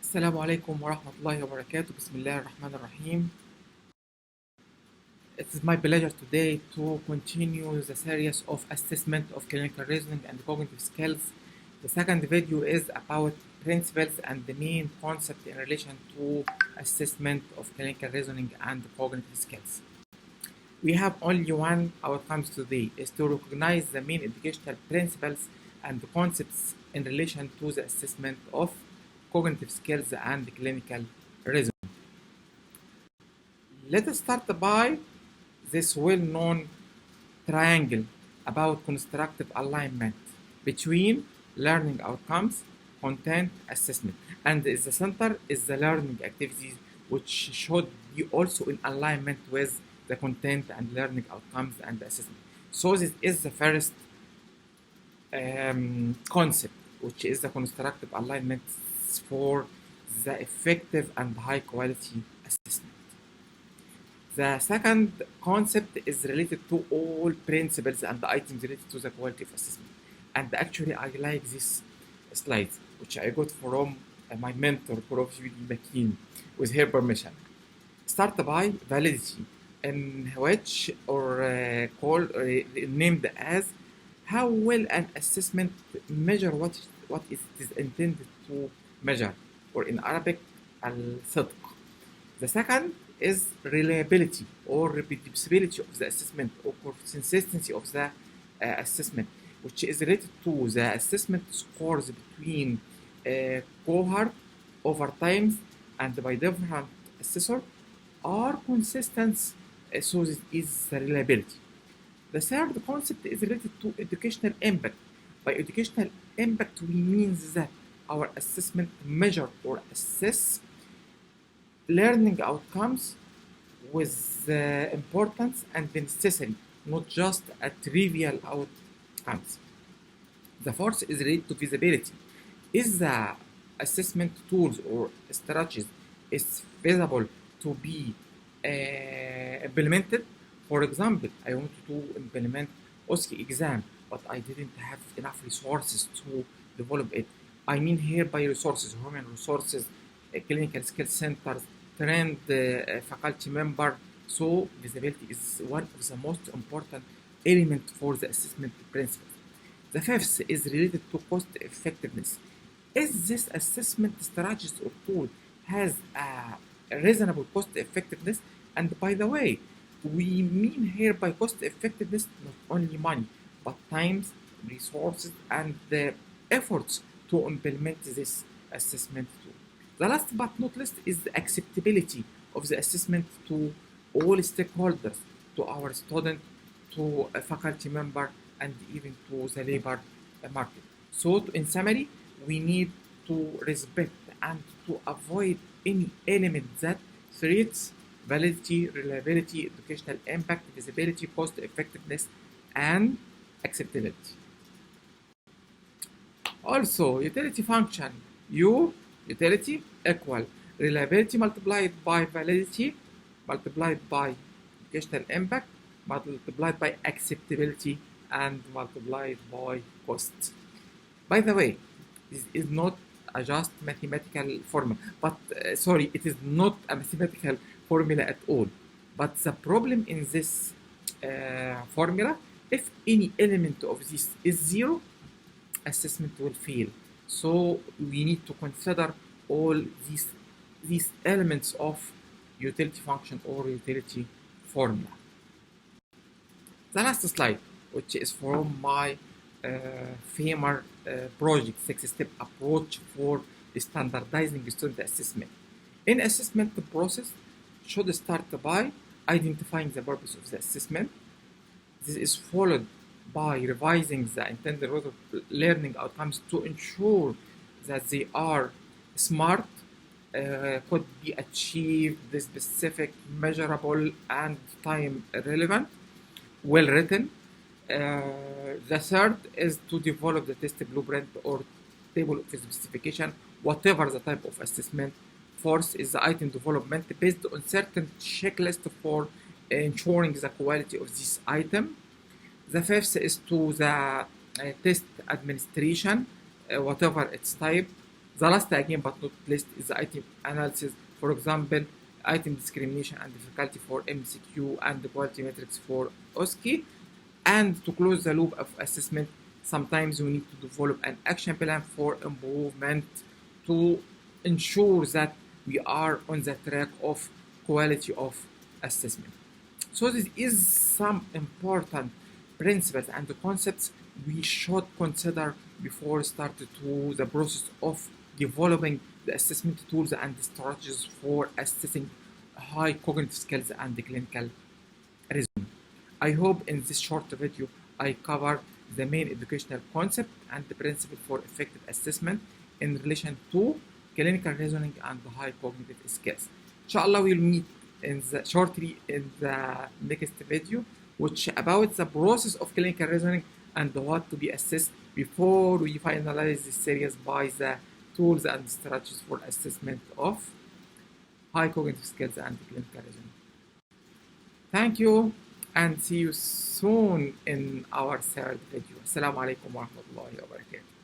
السلام عليكم ورحمة الله وبركاته. بسم الله الرحمن الرحيم. It is my pleasure today to continue the series of assessment of clinical reasoning and cognitive skills. The second video is about principles and the main concept in relation to assessment of clinical reasoning and cognitive skills. We have only one outcome today, is to recognize the main educational principles and concepts in relation to the assessment of cognitive skills and clinical reasoning. Let us start by this well-known triangle about constructive alignment between learning outcomes, content, assessment, and the center is the learning activities, which should be also in alignment with the content and learning outcomes and assessment. So this is the first concept, which is the constructive alignment for the effective and high quality assessment. The second concept is related to all principles and items related to the quality of assessment. And actually I like this slide, which I got from my mentor, Prof. Judy McKean, with her permission. Start by validity, in which named as how well an assessment measure what it is intended to measure, or in Arabic, al-sidq. The second is reliability or reproducibility of the assessment, or consistency of the assessment, which is related to the assessment scores between cohort over time and by different assessor are consistent, so this is the reliability. The third concept is related to educational impact. By educational impact, we mean that our assessment measure or assess learning outcomes with importance and necessity, not just a trivial outcomes. The fourth is related to visibility. Is the assessment tools or strategies is feasible to be implemented? For example, I wanted to implement OSCE exam, but I didn't have enough resources to develop it. I mean here by resources, human resources, clinical skills centers, trained faculty member. So visibility is one of the most important elements for the assessment principles. The fifth is related to cost effectiveness. Is this assessment strategy or tool has a reasonable cost effectiveness? And by the way, we mean here by cost effectiveness not only money, but times, resources, and the efforts to implement this assessment tool. The last but not least is the acceptability of the assessment to all stakeholders, to our student, to a faculty member, and even to the labor market. So in summary, we need to respect and to avoid any element that threats validity, reliability, educational impact, visibility, cost effectiveness, and acceptability. Also, utility function, utility equal reliability multiplied by validity multiplied by educational impact multiplied by acceptability and multiplied by cost. By the way, this is not a just mathematical formula, but it is not a mathematical formula at all. But the problem in this formula, if any element of this is zero, assessment will fail. So we need to consider all these elements of utility function or utility formula. The last slide, which is from my FAMR project, 6-step approach for standardizing student assessment. In assessment process, should start by identifying the purpose of the assessment. This is followed by revising the intended learning outcomes to ensure that they are smart, could be achieved, the specific, measurable, and time relevant, well written. The third is to develop the test blueprint or table of specification, whatever the type of assessment. Fourth is the item development based on certain checklist for ensuring the quality of this item. The fifth is to the test administration, whatever its type. The last again but not least is the item analysis. For example, item discrimination and difficulty for MCQ and the quality metrics for OSCE. And to close the loop of assessment, sometimes we need to develop an action plan for improvement to ensure that we are on the track of quality of assessment. So this is some important principles and concepts we should consider before starting to the process of developing the assessment tools and strategies for assessing high cognitive skills and the clinical resume. I hope in this short video I cover the main educational concept and the principle for effective assessment in relation to clinical reasoning and high cognitive skills. Inshallah, we'll meet shortly in the next video, which about the process of clinical reasoning and what to be assessed before we finalize this series by the tools and strategies for assessment of high cognitive skills and clinical reasoning. Thank you and see you soon in our third video. Assalamu alaikum wa rahmatullahi wa barakatuh.